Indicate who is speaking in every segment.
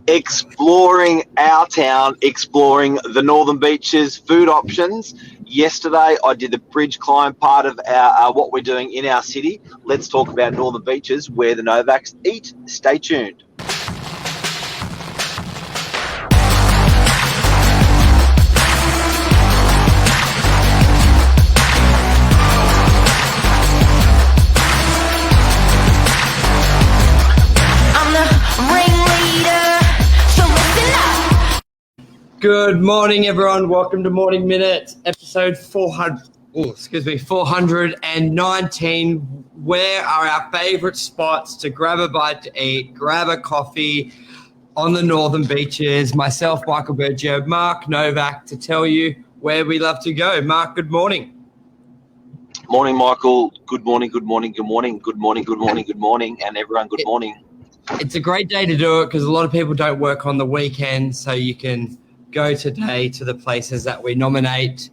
Speaker 1: exploring our town, exploring the Northern Beaches, food options. Yesterday, I did the bridge climb part of our what we're doing in our city. Let's talk about Northern Beaches, where the Novaks eat. Stay tuned.
Speaker 2: Good morning, everyone. Welcome to Morning Minute, episode 419. Where are our favourite spots to grab a bite to eat, grab a coffee on the Northern Beaches? Myself, Michael Berger, Mark Novak, to tell you where we love to go. Mark, good morning.
Speaker 1: Morning, Michael. Good morning, good morning, good morning, good morning, good morning, good morning, and everyone, good morning.
Speaker 2: It's a great day to do it because a lot of people don't work on the weekend, so you can go today to the places that we nominate,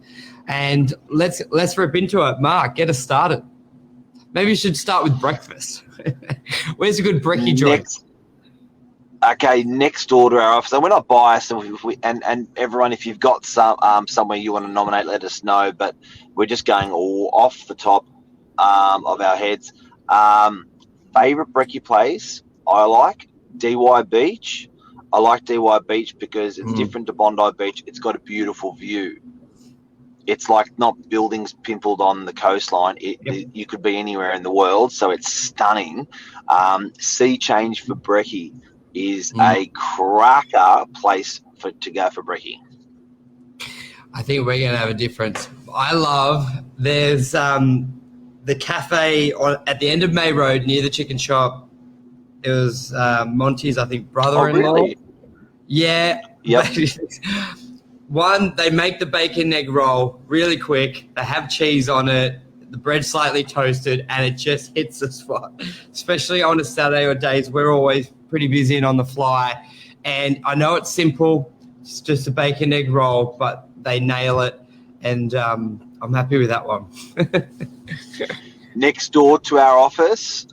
Speaker 2: and let's rip into it. Mark, get us started. Maybe you should start with breakfast. Where's a good brekkie joint?
Speaker 1: Next door to our office. And we're not biased, and everyone, if you've got somewhere you want to nominate, let us know. But we're just going all off the top of our heads. Favorite brekkie place, I like DY Beach. I like DY Beach because it's different to Bondi Beach. It's got a beautiful view. It's like not buildings pimpled on the coastline. You could be anywhere in the world, so it's stunning. Sea Change for brekkie is a cracker place to go for brekkie.
Speaker 2: I think we're going to have a difference. There's the cafe at the end of May Road near the chicken shop. It was Monty's, I think, brother-in-law.
Speaker 1: Oh, really?
Speaker 2: Yeah.
Speaker 1: Yep.
Speaker 2: One, they make the bacon egg roll really quick. They have cheese on it. The bread's slightly toasted, and it just hits the spot. Especially on a Saturday or days, we're always pretty busy and on the fly. And I know it's simple. It's just a bacon egg roll, but they nail it. And I'm happy with that one.
Speaker 1: Next door to our office,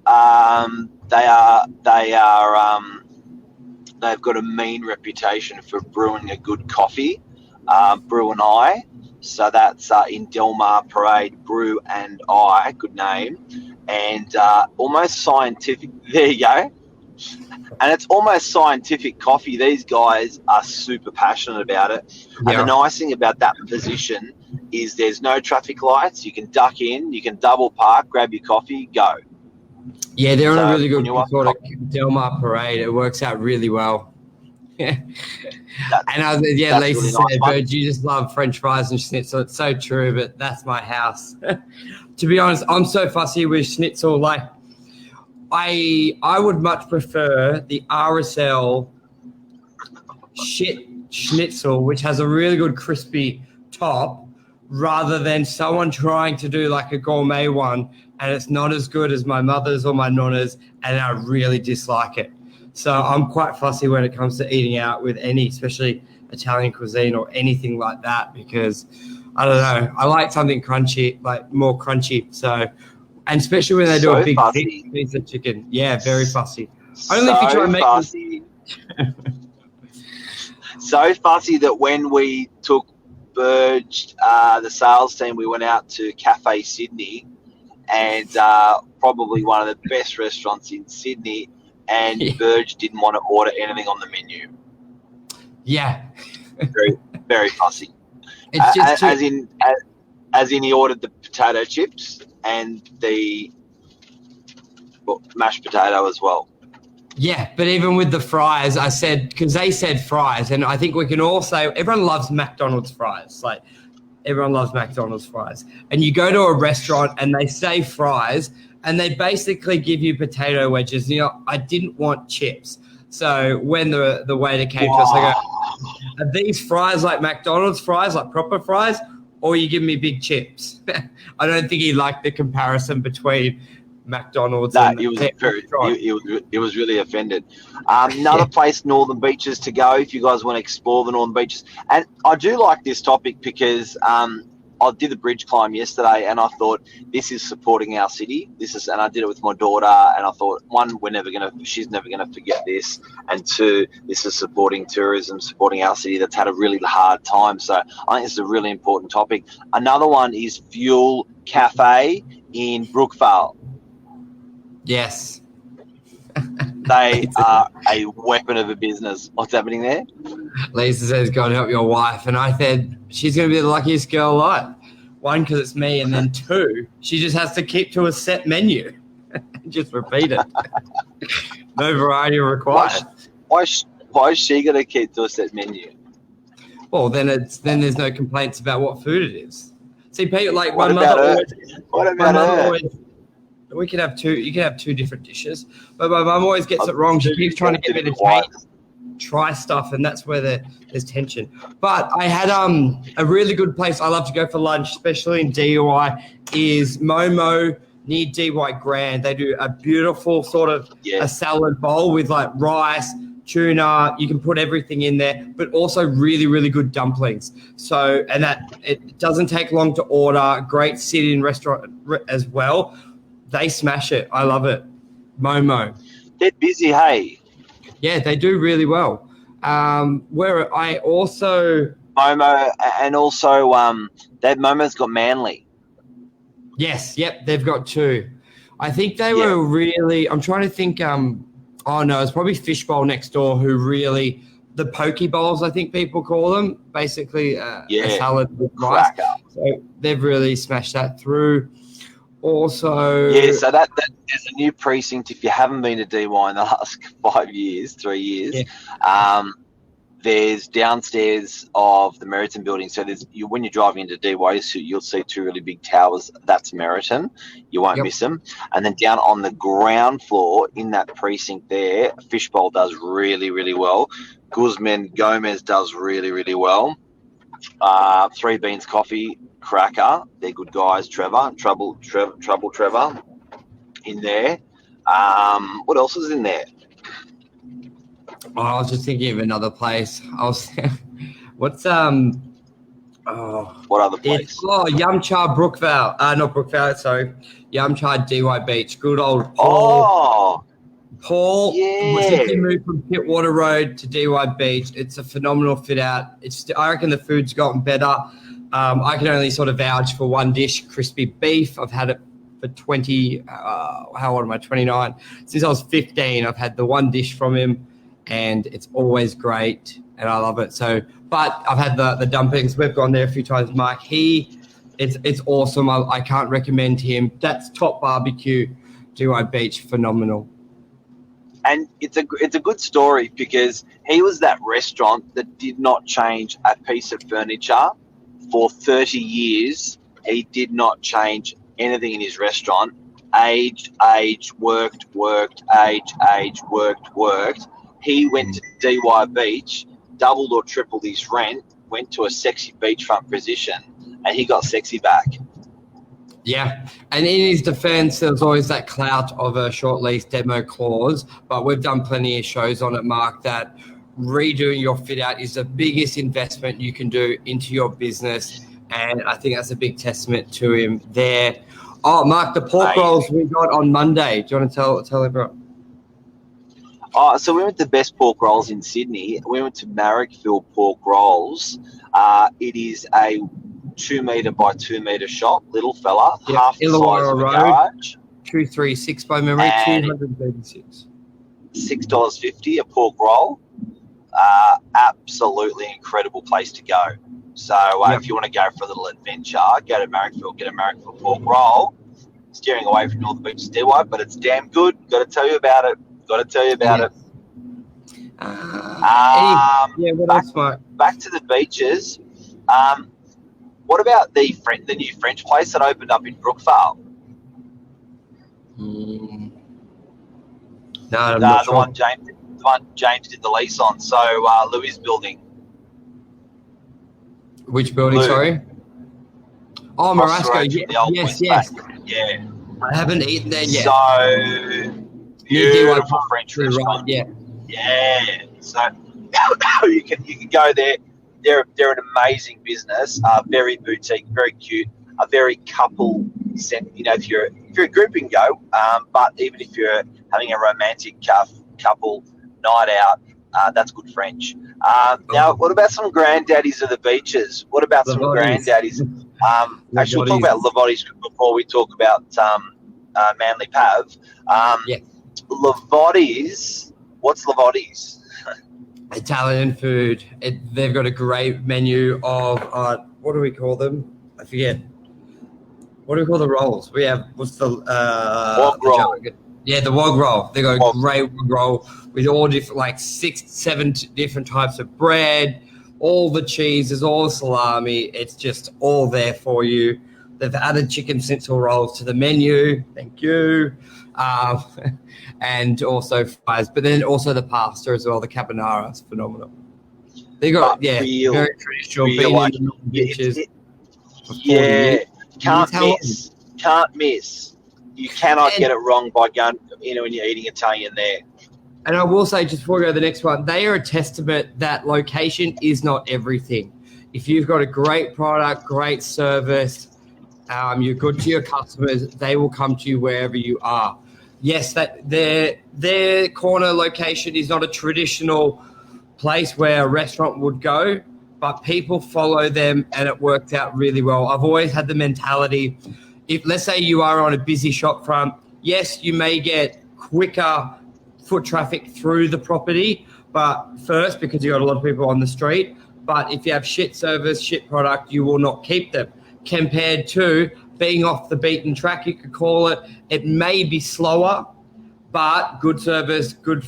Speaker 1: they've got a mean reputation for brewing a good coffee, Brew and I. So that's in Delmar Parade, Brew and I, good name. And almost scientific, there you go. And it's almost scientific coffee. These guys are super passionate about it. Yeah. And the nice thing about that position is there's no traffic lights. You can duck in, you can double park, grab your coffee, go.
Speaker 2: Yeah, they're on a really good sort of Delmar Parade. It works out really well. And Lisa
Speaker 1: really
Speaker 2: said, "Bird, you just love French fries and schnitzel." It's so true, but that's my house. To be honest, I'm so fussy with schnitzel. Like, I would much prefer the RSL schnitzel, which has a really good crispy top, rather than someone trying to do like a gourmet one and it's not as good as my mother's or my nonna's, and I really dislike it. So I'm quite fussy when it comes to eating out with any, especially Italian cuisine or anything like that, because I don't know, I like something crunchy, like more crunchy. So, and especially when they do a big piece of chicken. Yeah, very fussy. Only if you try and make
Speaker 1: fussy. So fussy that when we took Burge, the sales team, we went out to Cafe Sydney, and probably one of the best restaurants in Sydney, and Burge didn't want to order anything on the menu.
Speaker 2: Yeah.
Speaker 1: Very, very fussy.
Speaker 2: It's just
Speaker 1: as in he ordered the potato chips and the mashed potato as well.
Speaker 2: Yeah, but even with the fries, I said, because they said fries, and I think we can all say everyone loves McDonald's fries. Like, everyone loves McDonald's fries. And you go to a restaurant and they say fries, and they basically give you potato wedges. You know, I didn't want chips. So when the waiter came to us, I go, are these fries like McDonald's fries, like proper fries, or you give me big chips? I don't think he liked the comparison between McDonald's.
Speaker 1: No, he was really offended. Another place, Northern Beaches, to go if you guys want to explore the Northern Beaches. And I do like this topic because I did the bridge climb yesterday, and I thought this is supporting our city. And I did it with my daughter, and I thought, one, she's never gonna forget this, and two, this is supporting tourism, supporting our city that's had a really hard time. So I think this is a really important topic. Another one is Fuel Cafe in Brookvale.
Speaker 2: Yes.
Speaker 1: They are a weapon of a business. What's happening there?
Speaker 2: Lisa says, go and help your wife. And I said, she's going to be the luckiest girl alive. One, because it's me. And then two, she just has to keep to a set menu. Just repeat it. No variety required.
Speaker 1: Why is she going to keep to a set menu?
Speaker 2: Well, then there's no complaints about what food it is. See, people like
Speaker 1: what about her?
Speaker 2: We could have two. You can have two different dishes, but my mum always gets it wrong. She keeps trying to get me to try stuff, and that's where there's tension. But I had a really good place I love to go for lunch, especially in DY, is Momo near DY Grand. They do a beautiful sort of a salad bowl with like rice, tuna. You can put everything in there, but also really, really good dumplings. So, and that it doesn't take long to order. Great sit-in restaurant as well. They smash it. I love it. Momo.
Speaker 1: They're busy, hey?
Speaker 2: Yeah, they do really well. Where I also...
Speaker 1: Momo, and also Momo's got Manly.
Speaker 2: Yes, yep, they've got two. I think they were really... I'm trying to think... it's probably Fishbowl next door who really... The poke bowls, I think people call them. Basically a salad with rice. So they've really smashed that through. Also,
Speaker 1: so that there's a new precinct. If you haven't been to DY in the last 3 years, there's downstairs of the Meriton building. So when you're driving into DY, you'll see two really big towers. That's Meriton. You won't miss them. And then down on the ground floor in that precinct there, Fishbowl does really, really well. Guzman Gomez does really, really well. Three Beans Coffee, cracker. They're good guys. Trouble Trevor in there. What else is in there?
Speaker 2: I was just thinking of another place. What
Speaker 1: other place?
Speaker 2: Yum Cha Brookvale. Not Brookvale, sorry. Yum Cha DY Beach. Good old Paul. Paul, since he moved from Pittwater Road to DY Beach, it's a phenomenal fit out. I reckon the food's gotten better. I can only sort of vouch for one dish, crispy beef. I've had it for how old am I? 29. Since I was 15, I've had the one dish from him, and it's always great, and I love it. So, but I've had the dumplings. We've gone there a few times, Mike. It's awesome. I can't recommend him. That's top barbecue, DY Beach, phenomenal.
Speaker 1: And it's a good story because he was that restaurant that did not change a piece of furniture for 30 years. He did not change anything in his restaurant. Aged, worked, aged, worked. He went to DY Beach, doubled or tripled his rent, went to a sexy beachfront position, and he got sexy back.
Speaker 2: Yeah, and in his defence, there was always that clout of a short lease demo clause, but we've done plenty of shows on it, Mark, that redoing your fit out is the biggest investment you can do into your business, and I think that's a big testament to him there. Oh, Mark, the pork rolls we got on Monday. Do you want to tell everyone?
Speaker 1: So we went to Best Pork Rolls in Sydney. We went to Marrickville Pork Rolls. It is a 2 metre by 2 metre shop, little fella, half the size of a garage.
Speaker 2: 236 by memory, 236.
Speaker 1: $6.50 a pork roll. Absolutely incredible place to go. So if you want to go for a little adventure, go to Marrickville, get a Marrickville pork roll. Steering away from Northern Beach Stairway, but it's damn good. Got to tell you about it. What else, Mike? Back to the beaches. What about the new French place that opened up in Brookvale?
Speaker 2: No,
Speaker 1: the one James did the lease on. So Louis' building.
Speaker 2: Which building? Sorry. Oh, Marasco. Yes.
Speaker 1: Yeah.
Speaker 2: I haven't eaten there yet.
Speaker 1: So beautiful French restaurant.
Speaker 2: Right, yeah.
Speaker 1: So you can go there, they're an amazing business, very boutique, very cute, a very couple sent. If you're a group and go, but even if you're having a romantic couple night out, that's good French. Now, what about some granddaddies of the beaches? What about some granddaddies? Actually, we'll talk about Lavotti's before we talk about Manly Pav. Lavotti's, what's Lavotti's?
Speaker 2: Italian food. They've got a great menu of what do we call them? I forget. What do we call the rolls? We have what's the
Speaker 1: wog roll?
Speaker 2: The wog roll. They got a great wog roll with all different, like 6-7 different types of bread, all the cheeses, all the salami. It's just all there for you. They've added chicken schnitzel rolls to the menu. Thank you. And also fries, but then also the pasta as well. The carbonara is phenomenal. They got very traditional. Being in the beaches.
Speaker 1: Can't miss. You cannot get it wrong by going when you're eating Italian there.
Speaker 2: And I will say, just before we go to the next one, they are a testament that location is not everything. If you've got a great product, great service, you're good to your customers, they will come to you wherever you are. Yes, that their corner location is not a traditional place where a restaurant would go, but people follow them and it worked out really well. I've always had the mentality, if let's say you are on a busy shop front, yes, you may get quicker foot traffic through the property, but first, because you got a lot of people on the street, but if you have shit service, shit product, you will not keep them. Compared to being off the beaten track, you could call it. It may be slower, but good service, good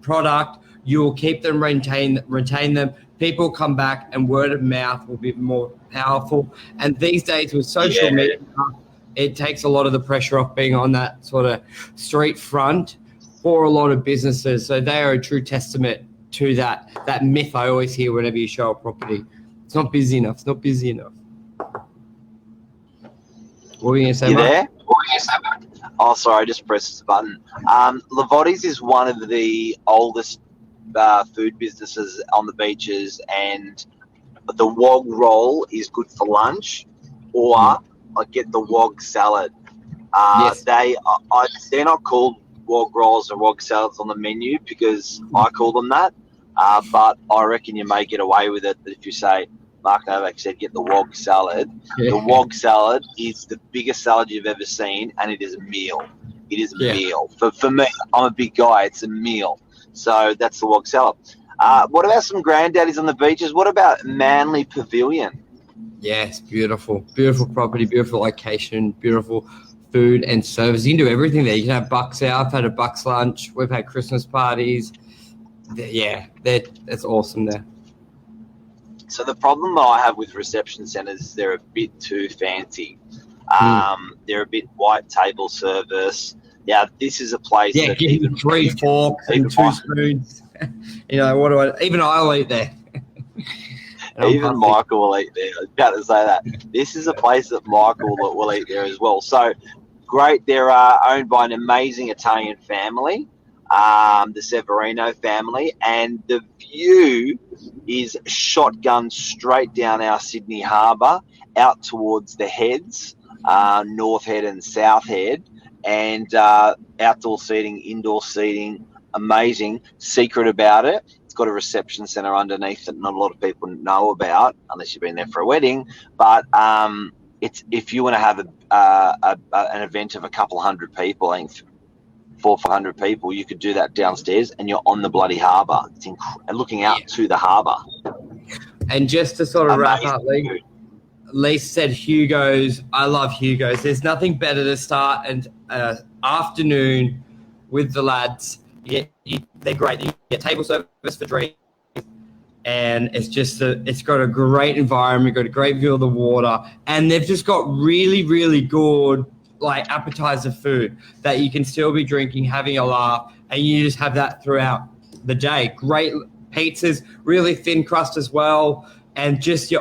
Speaker 2: product. You will keep them, retain them. People come back, and word of mouth will be more powerful. And these days with social media, it takes a lot of the pressure off being on that sort of street front for a lot of businesses. So they are a true testament to that myth I always hear whenever you show a property. It's not busy enough. It's not busy enough. What were you going to say,
Speaker 1: there? Oh, sorry, I just pressed the button. Lavotti's is one of the oldest food businesses on the beaches, and the wog roll is good for lunch, or I get the wog salad. They're not called wog rolls or wog salads on the menu because I call them that, but I reckon you may get away with it if you say, Mark Novaks said, get the wog salad. Yeah. The wog salad is the biggest salad you've ever seen, and it is a meal. It is a meal. For me, I'm a big guy. It's a meal. So that's the wog salad. What about some granddaddies on the beaches? What about Manly Pavilion?
Speaker 2: Yes, beautiful. Beautiful property, beautiful location, beautiful food and service. You can do everything there. You can have bucks out. I've had a bucks lunch. We've had Christmas parties. That's awesome there.
Speaker 1: So the problem that I have with reception centres is they're a bit too fancy. They're a bit white table service. Yeah, this is a place that
Speaker 2: give you 3 forks and 2 spoons. Even I'll eat there.
Speaker 1: Even Michael will eat there. I was about to say that. This is a place that Michael will eat there as well. So great. They're owned by an amazing Italian family, the Severino family, and the view is shotgun straight down our Sydney Harbour out towards the heads, North Head and South Head, and outdoor seating, indoor seating, amazing. Secret about it, it's got a reception centre underneath that not a lot of people know about unless you've been there for a wedding, but it's if you want to have an event of a couple hundred people, I think 400 or 500 people, you could do that downstairs and you're on the bloody harbour. It's and looking out to the harbour.
Speaker 2: And just to sort of wrap up, Lee said Hugo's. I love Hugo's. There's nothing better to start an afternoon with the lads. They're great. You get table service for drinks, and it's got a great environment, got a great view of the water, and they've just got really, really good like appetizer food that you can still be drinking, having a laugh, and you just have that throughout the day. Great pizzas, really thin crust as well, and just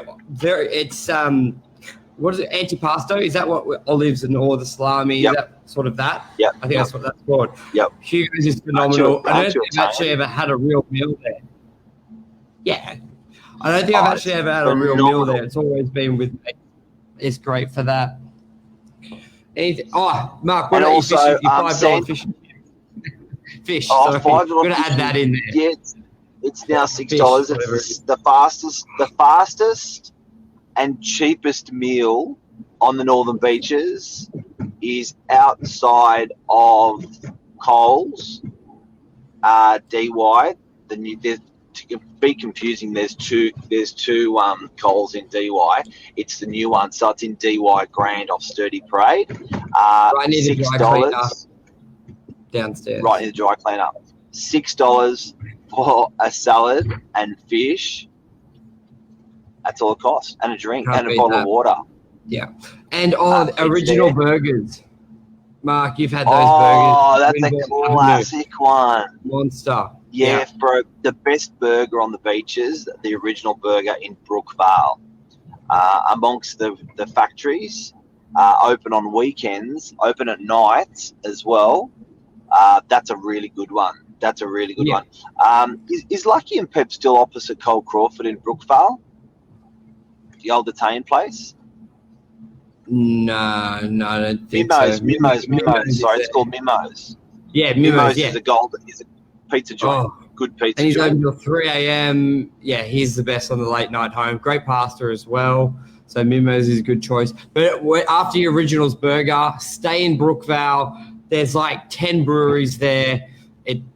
Speaker 2: what is it, antipasto? Is that what olives and all the salami?
Speaker 1: Yep.
Speaker 2: Is that sort of that?
Speaker 1: Yeah,
Speaker 2: I think that's what that's called.
Speaker 1: Yep.
Speaker 2: Hugo's is phenomenal. I don't think I've actually ever had a real meal there. Yeah. I don't think I've actually ever had a real meal there. It's always been with me. It's great for that. Mark, what are you fishing? $5 fishing? Fish.
Speaker 1: $5.
Speaker 2: I'm going to add that in there.
Speaker 1: Yeah, it's now $6. It's the fastest and cheapest meal on the northern beaches is outside of Coles, DY. To be confusing, there's two Coles in DY. It's the new one, so it's in DY Grand off Sturdy Parade.
Speaker 2: Right near the dry cleaner downstairs.
Speaker 1: Right near the dry cleaner. $6 for a salad and fish. That's all it costs, and a drink and a bottle of water.
Speaker 2: Yeah, and original burgers. Mark, you've had those burgers.
Speaker 1: Oh, that's a classic one.
Speaker 2: Monster.
Speaker 1: Yeah, bro. The best burger on the beaches, the original burger in Brookvale. Amongst the factories, open on weekends, open at nights as well. That's a really good one. one. Is Lucky and Pep still opposite Cole Crawford in Brookvale? The old Italian place?
Speaker 2: No, I don't think
Speaker 1: Mimos. Sorry, it's called Mimos.
Speaker 2: Yeah, Mimos.
Speaker 1: Is a pizza joint. Good pizza
Speaker 2: and he's
Speaker 1: joint.
Speaker 2: open till 3 a.m. Yeah, he's the best on the late night home. Great pasta as well. So Mimos is a good choice. But after your Originals Burger, stay in Brookvale. There's like 10 breweries there.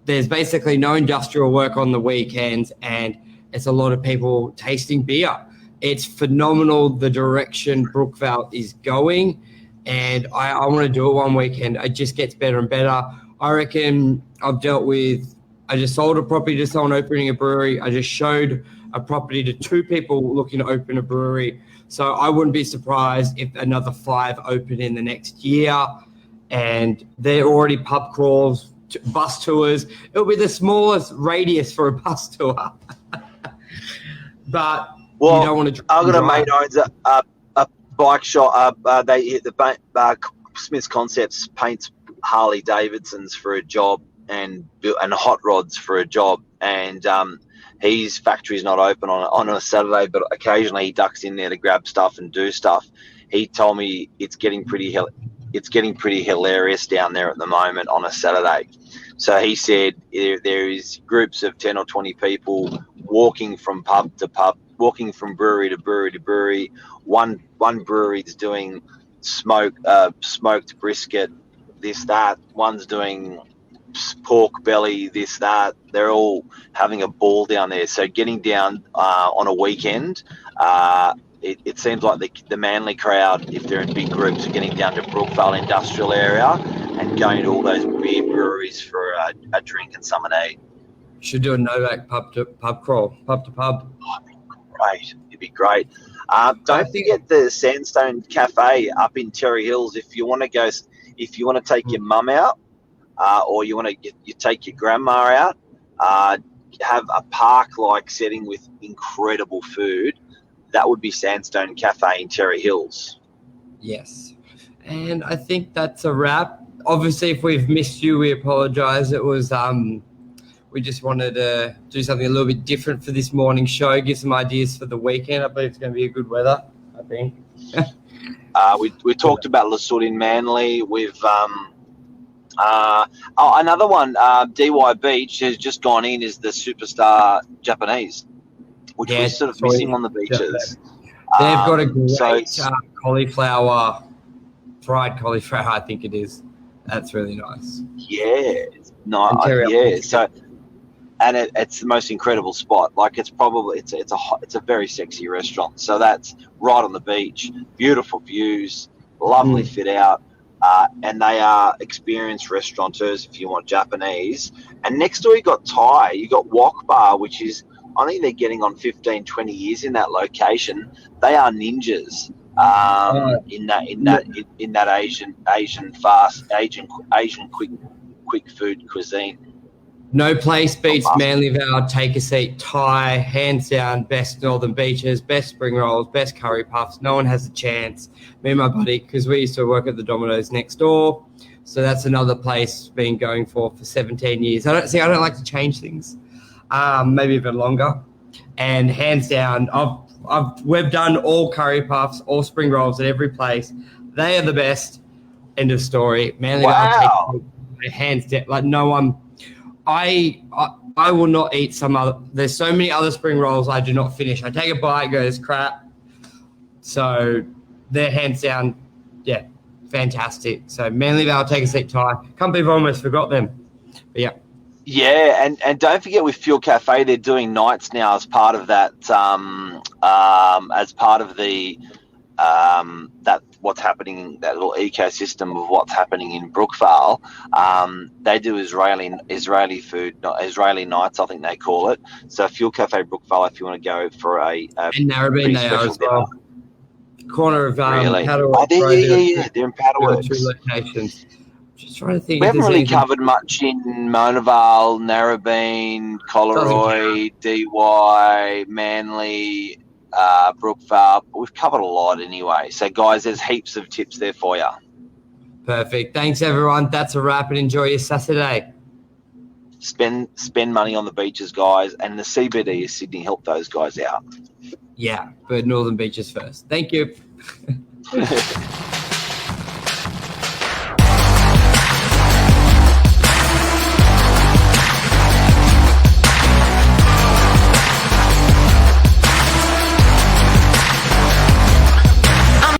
Speaker 2: There's basically no industrial work on the weekends, and it's a lot of people tasting beer. It's phenomenal the direction Brookvale is going, and I want to do it one weekend. It just gets better and better. I reckon I just sold a property to someone opening a brewery. I just showed a property to 2 people looking to open a brewery. So I wouldn't be surprised if another 5 open in the next year, and they're already pub crawls, bus tours. It'll be the smallest radius for a bus tour. But
Speaker 1: well,
Speaker 2: you don't want to.
Speaker 1: I've got a mate owns a bike shop. Smith's Concepts paints Harley Davidsons for a job and hot rods for a job, and his factory's not open on a Saturday, but occasionally he ducks in there to grab stuff and do stuff. He told me it's getting pretty hilarious down there at the moment on a Saturday. So he said there is groups of 10 or 20 people walking from pub to pub, walking from brewery to brewery to brewery. One brewery's doing smoked brisket, this, that. One's doing pork belly, this, that. They're all having a ball down there. So getting down on a weekend, it seems like the Manly crowd, if they're in big groups, are getting down to Brookvale Industrial Area and going to all those beer breweries for a drink and something to eat.
Speaker 2: Should do a Novak pub crawl, pub to pub.
Speaker 1: Oh, it'd be great. Don't forget the Sandstone Cafe up in Terry Hills. If you want to take your mum out, or you want to take your grandma out, have a park-like setting with incredible food. That would be Sandstone Cafe in Terry Hills.
Speaker 2: Yes. And I think that's a wrap. Obviously, if we've missed you, we apologize. It was we just wanted to do something a little bit different for this morning show, give some ideas for the weekend. I believe it's going to be a good weather, I think.
Speaker 1: We talked about Lasut in Manly. We've another one, DY Beach has just gone in is the Superstar Japanese, which we're sort of missing on the beaches.
Speaker 2: They've got a great fried cauliflower, I think it is. That's really nice.
Speaker 1: Yeah, yeah. So, and it's the most incredible spot. Like it's a very sexy restaurant. So that's right on the beach, beautiful views, lovely fit out, and they are experienced restaurateurs if you want Japanese. And next door you got Thai, you got Wok Bar, which is, I think they're getting on 15, 20 years in that location. They are ninjas in that Asian quick food cuisine.
Speaker 2: No place beats Manly Vale, Take a Seat, Thai, hands down, best Northern Beaches, best spring rolls, best curry puffs. No one has a chance. Me and my buddy, because we used to work at the Domino's next door. So that's another place been going for 17 years. I don't like to change things. Maybe a bit longer. and hands down, we've done all curry puffs, all spring rolls at every place. They are the best. End of story. Manly
Speaker 1: Wow.
Speaker 2: take hands down. Like no one. I will not eat some other. There's so many other spring rolls I do not finish. I take a bite, goes crap. So they're hands down, yeah, fantastic. So Manly Vale, take a seat, Ty. Can't believe I almost forgot them. But yeah.
Speaker 1: Yeah, and don't forget with Fuel Cafe, they're doing nights now as part of that. As part of the that what's happening, that little ecosystem of what's happening in Brookvale. They do Israeli food, Israeli nights, I think they call it. So Fuel Cafe Brookvale, if you want to go for a
Speaker 2: in Narrabeen, they are as well. Corner of
Speaker 1: really?
Speaker 2: Paddleworks.
Speaker 1: Yeah, they're in Paddleworks.
Speaker 2: 2 locations. Just trying to think.
Speaker 1: We haven't really covered much in Mona Vale, Narrabeen, Collaroy, DY, Manly, Brookvale. We've covered a lot anyway. So, guys, there's heaps of tips there for you.
Speaker 2: Perfect. Thanks, everyone. That's a wrap, and enjoy your Saturday.
Speaker 1: Spend money on the beaches, guys, and the CBD of Sydney. Help those guys out.
Speaker 2: Yeah, but Northern Beaches first. Thank you.